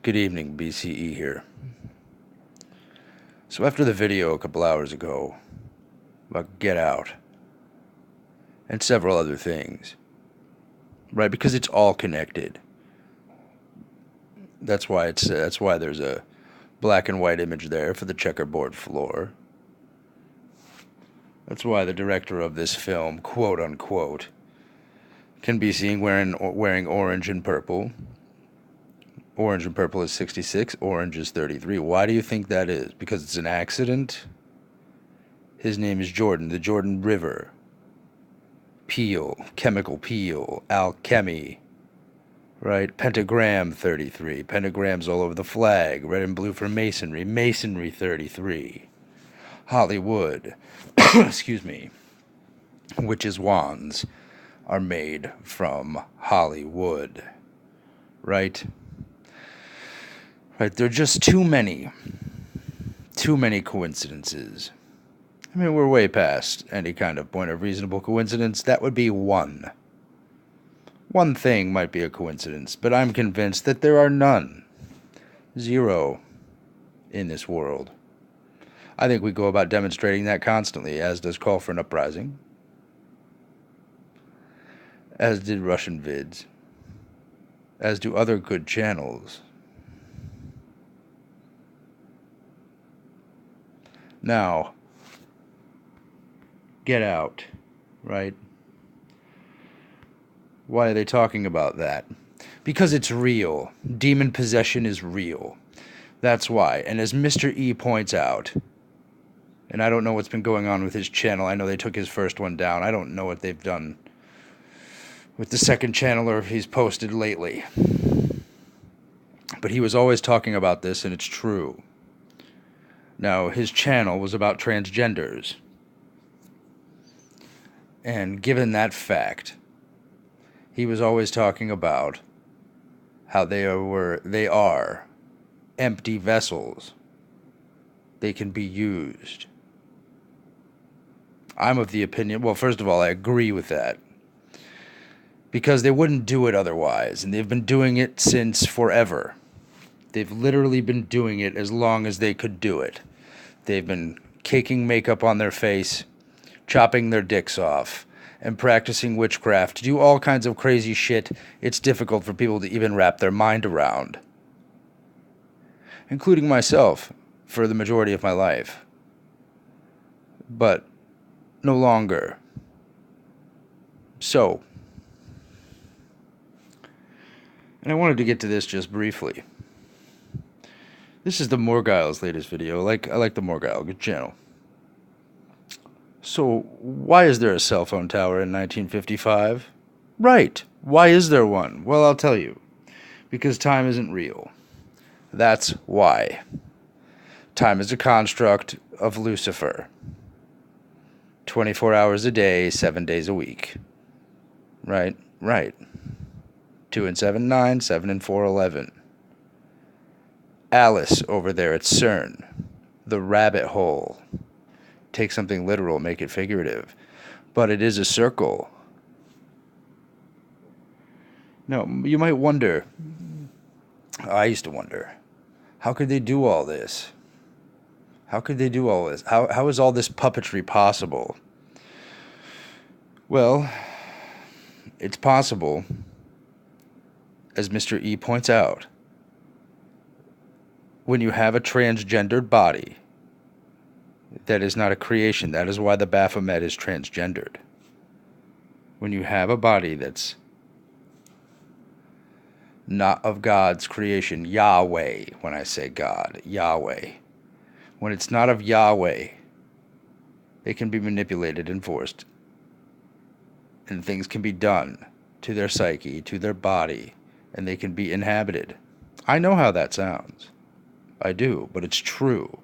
Good evening, B.C.E. here. So after the video a couple hours ago about Get Out and several other things, right? Because it's all connected. That's why there's a black and white image there for the checkerboard floor. That's why the director of this film, quote unquote, can be seen wearing orange and purple. Orange and purple is 66, orange is 33. Why do you think that is? Because it's an accident? His name is Jordan, the Jordan River. Peel, chemical peel, alchemy, right? Pentagram 33, pentagrams all over the flag, red and blue for masonry, masonry 33. Hollywood, excuse me, witches' wands are made from Hollywood, right? Right, there are just too many coincidences. I mean, we're way past any kind of point of reasonable coincidence. That would be one. One thing might be a coincidence, but I'm convinced that there are none. Zero in this world. I think we go about demonstrating that constantly, as does Call for an Uprising, as did Russian vids, as do other good channels. Now, Get Out, right? Why are they talking about that? Because it's real. Demon possession is real. That's why. And as Mr. E points out, and I don't know what's been going on with his channel. I know they took his first one down. I don't know what they've done with the second channel or if he's posted lately. But he was always talking about this, and it's true. Now, his channel was about transgenders. And given that fact, he was always talking about how they are empty vessels. They can be used. I'm of the opinion, well, first of all, I agree with that. Because they wouldn't do it otherwise, and they've been doing it since forever. They've literally been doing it as long as they could do it. They've been caking makeup on their face, chopping their dicks off, and practicing witchcraft to do all kinds of crazy shit it's difficult for people to even wrap their mind around. Including myself, for the majority of my life. But no longer. So, and I wanted to get to this just briefly. This is the Morgile's latest video. I like the Morgile, good channel. So, why is there a cell phone tower in 1955? Right. Why is there one? Well, I'll tell you. Because time isn't real. That's why. Time is a construct of Lucifer. 24 hours a day, 7 days a week. Right. 2 and 7, 9, 7 and 4, 11. Alice over there at CERN. The rabbit hole. Take something literal, make it figurative. But it is a circle. Now, you might wonder, I used to wonder, how could they do all this? How could they do all this? How is all this puppetry possible? Well, it's possible, as Mr. E points out, when you have a transgendered body. That is not a creation. That is why the Baphomet is transgendered. When you have a body that's not of God's creation, Yahweh, when I say God, Yahweh. When it's not of Yahweh, they can be manipulated and forced. And things can be done to their psyche, to their body, and they can be inhabited. I know how that sounds. I do, but it's true.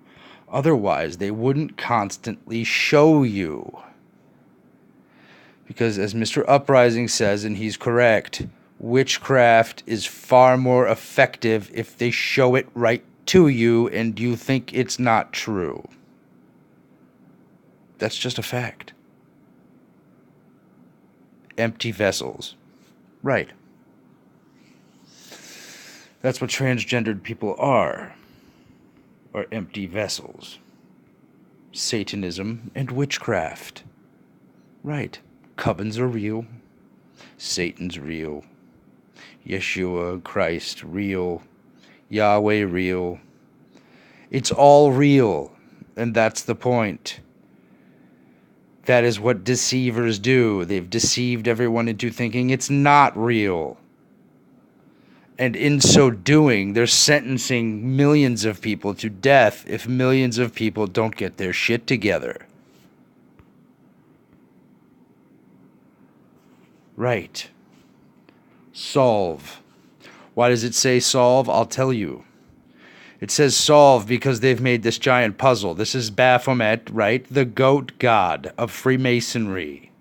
Otherwise, they wouldn't constantly show you. Because as Mr. Uprising says, and he's correct, witchcraft is far more effective if they show it right to you and you think it's not true. That's just a fact. Empty vessels. Right. That's what transgendered people are empty vessels. Satanism and witchcraft. Right. Covens are real. Satan's real. Yeshua, Christ, real. Yahweh, real. It's all real. And that's the point. That is what deceivers do. They've deceived everyone into thinking it's not real. And in so doing, they're sentencing millions of people to death if millions of people don't get their shit together. Right. Solve. Why does it say solve? I'll tell you. It says solve because they've made this giant puzzle. This is Baphomet, right? The goat god of Freemasonry.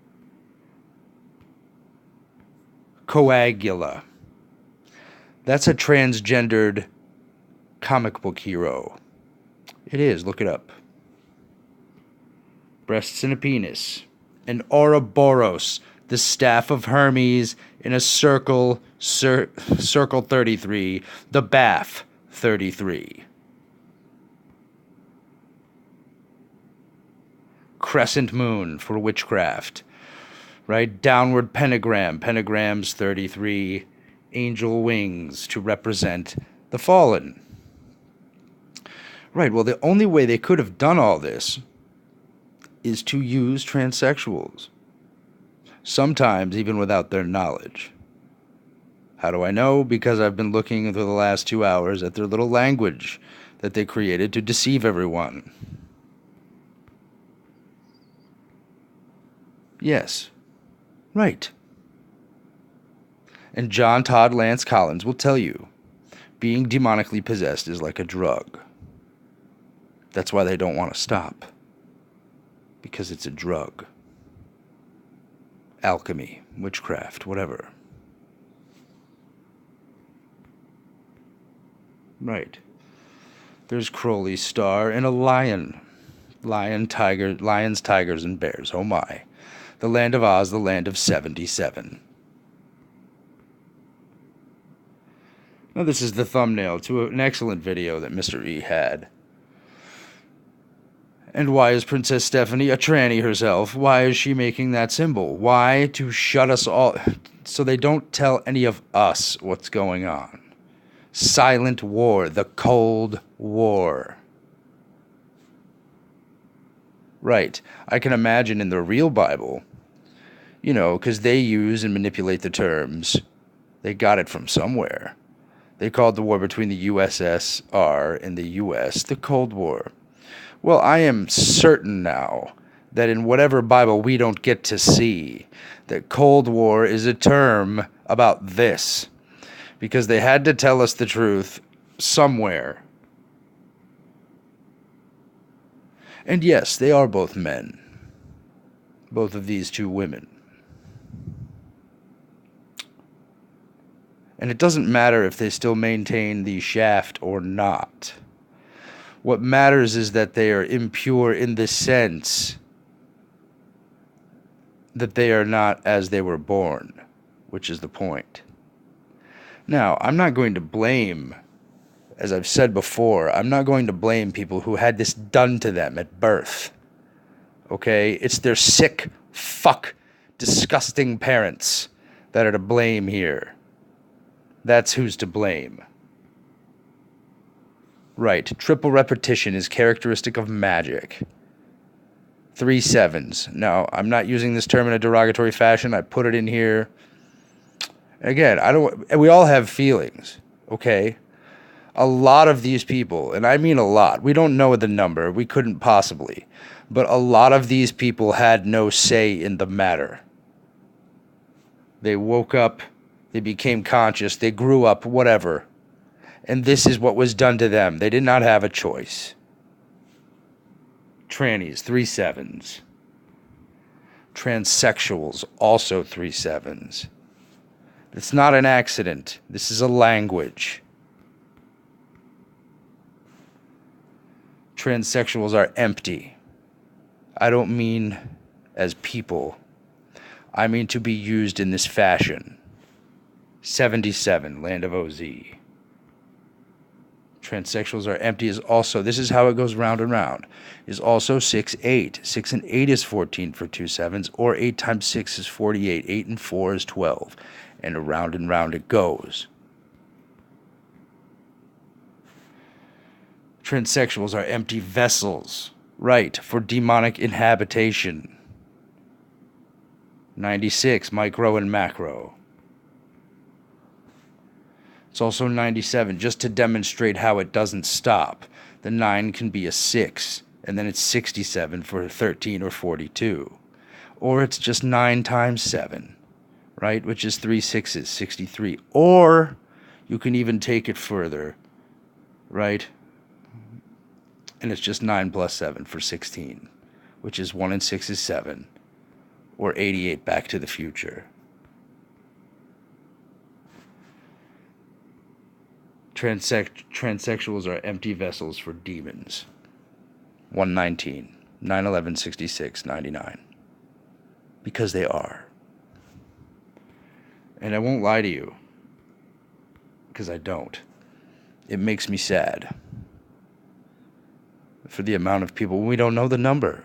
Coagula. That's a transgendered comic book hero. It is. Look it up. Breasts and a penis. An Ouroboros, the staff of Hermes in a circle 33, the BAF 33. Crescent moon for witchcraft, right? Downward pentagram, pentagrams 33, angel wings to represent the fallen. Right, well, the only way they could have done all this is to use transsexuals, sometimes even without their knowledge. How do I know? Because I've been looking for the last 2 hours at their little language that they created to deceive everyone. Yes. Right. And John Todd Lance Collins will tell you, being demonically possessed is like a drug. That's why they don't want to stop. Because it's a drug. Alchemy, witchcraft, whatever. Right. There's Crowley's star and a lion. Lions, tigers, and bears. Oh my. The land of Oz, the land of 77. Now this is the thumbnail to an excellent video that Mr. E had. And why is Princess Stephanie a tranny herself? Why is she making that symbol? Why? To shut us all, so they don't tell any of us what's going on. Silent war, the Cold War. Right. I can imagine in the real Bible, you know, because they use and manipulate the terms. They got it from somewhere. They called the war between the USSR and the US the Cold War. Well, I am certain now that in whatever Bible we don't get to see, that Cold War is a term about this. Because they had to tell us the truth somewhere. And yes, they are both men. Both of these two women. And it doesn't matter if they still maintain the shaft or not. What matters is that they are impure in the sense that they are not as they were born, which is the point. Now, I'm not going to blame, as I've said before, I'm not going to blame people who had this done to them at birth. Okay? It's their sick, disgusting parents that are to blame here. That's who's to blame. Right. Triple repetition is characteristic of magic. 3 sevens. Now, I'm not using this term in a derogatory fashion. I put it in here. Again, we all have feelings, okay? A lot of these people, and I mean a lot, we don't know the number, we couldn't possibly, but a lot of these people had no say in the matter. They woke up, they became conscious, they grew up, whatever. And this is what was done to them. They did not have a choice. Trannies, 3 sevens. Transsexuals, also 3 sevens. It's not an accident. This is a language. Transsexuals are empty. I don't mean as people. I mean to be used in this fashion. 77, Land of OZ. Transsexuals are empty is also, this is how it goes round and round, is also 6, 8. 6 and 8 is 14 for 2 sevens, or 8 times 6 is 48. 8 and 4 is 12. And round it goes. Transsexuals are empty vessels, right, for demonic inhabitation. 96, micro and macro. It's also 97, just to demonstrate how it doesn't stop. The 9 can be a 6, and then it's 67 for 13 or 42. Or it's just 9 times 7, right, which is 3 sixes, 63. Or you can even take it further, right, and it's just 9 plus 7 for 16, which is 1 and 6 is 7, or 88 Back to the Future. Transsexuals are empty vessels for demons. 119, 911, 66, 99. Because they are. And I won't lie to you, because I don't. It makes me sad. For the amount of people, we don't know the number.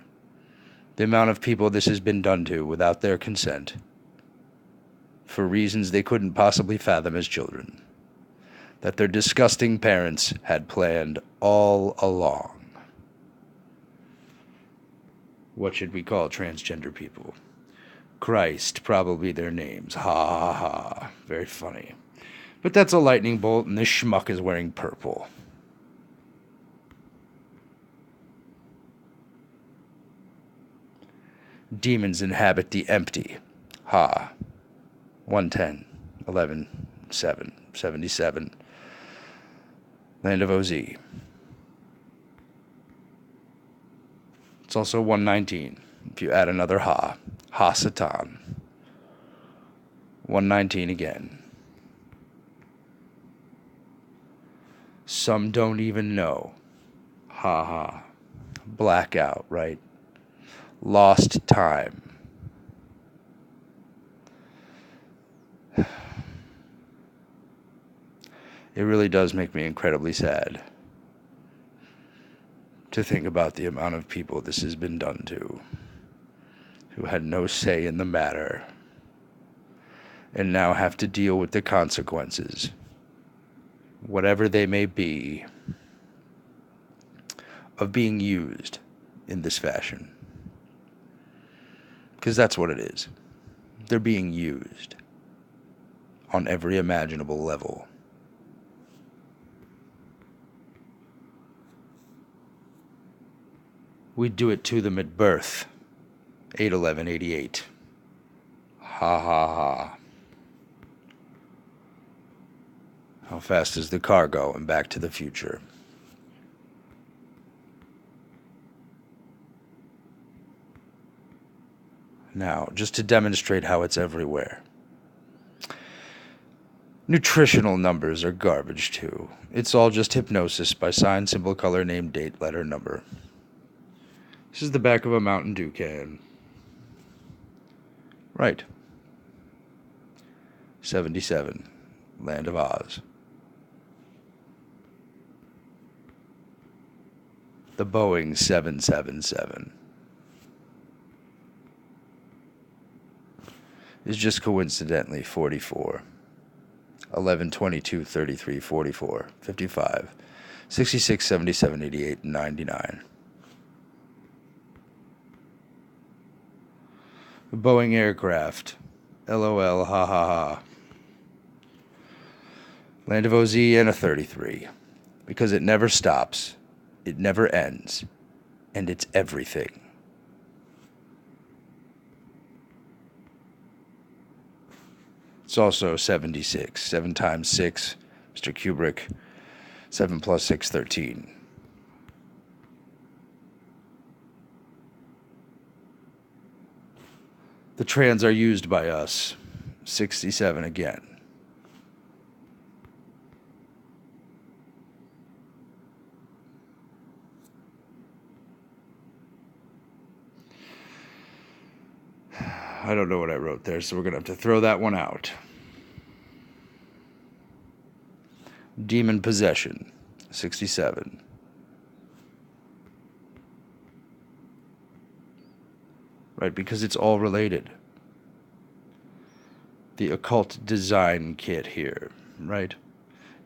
The amount of people this has been done to without their consent. For reasons they couldn't possibly fathom as children. That their disgusting parents had planned all along. What should we call transgender people? Christ, probably their names. Ha ha ha. Very funny. But that's a lightning bolt, and this schmuck is wearing purple. Demons inhabit the empty. Ha. 110, 11, 7, 77. Land of OZ. It's also 119. If you add another Ha. Ha Satan. 119 again. Some don't even know. Ha ha. Blackout, right? Lost time. It really does make me incredibly sad to think about the amount of people this has been done to, who had no say in the matter, and now have to deal with the consequences, whatever they may be, of being used in this fashion. Because that's what it is. They're being used on every imaginable level. We do it to them at birth. 8/11/88. Ha ha ha. How fast is the car going? Back to the Future. Now, just to demonstrate how it's everywhere. Nutritional numbers are garbage too. It's all just hypnosis by sign, symbol, color, name, date, letter, number. This is the back of a Mountain Dew can. Right. 77. Land of Oz. The Boeing 777 is just coincidentally 44. 11, 22, 33, 44, 55, 66, 77, 88, 99. The Boeing aircraft. LOL, ha ha ha. Land of OZ and a 33. Because it never stops, it never ends, and it's everything. It's also 76. 7 times 6, Mr. Kubrick. 7 plus 6, 13. The trans are used by us. 67 again. I don't know what I wrote there, so we're going to have to throw that one out. Demon possession. 67. Right, because it's all related. The occult design kit here, right?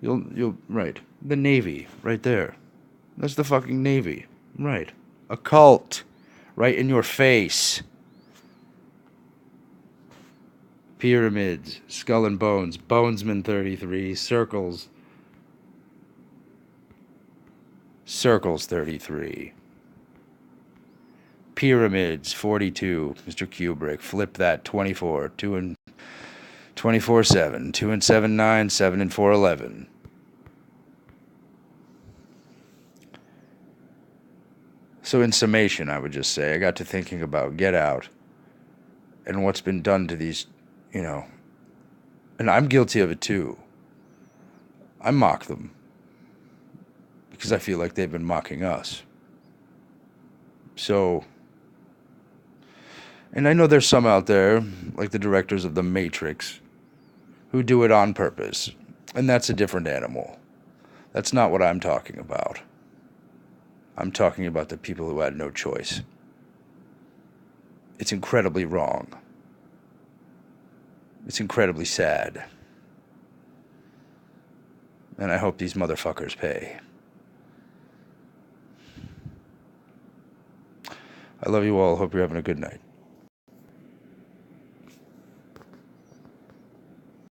Right. The Navy, right there. That's the fucking Navy. Right. Occult. Right in your face. Pyramids, skull and bones, Bonesman 33, circles. Circles 33. Pyramids 42, Mr. Kubrick. Flip that 24, 2 and 24 7, 2 and 7 9, 7 and 4 11. So in summation, I would just say I got to thinking about Get Out and what's been done to these, and I'm guilty of it too. I mock them because I feel like they've been mocking us. So, and I know there's some out there, like the directors of The Matrix, who do it on purpose, and that's a different animal. That's not what I'm talking about. I'm talking about the people who had no choice. It's incredibly wrong. It's incredibly sad. And I hope these motherfuckers pay. I love you all. Hope you're having a good night.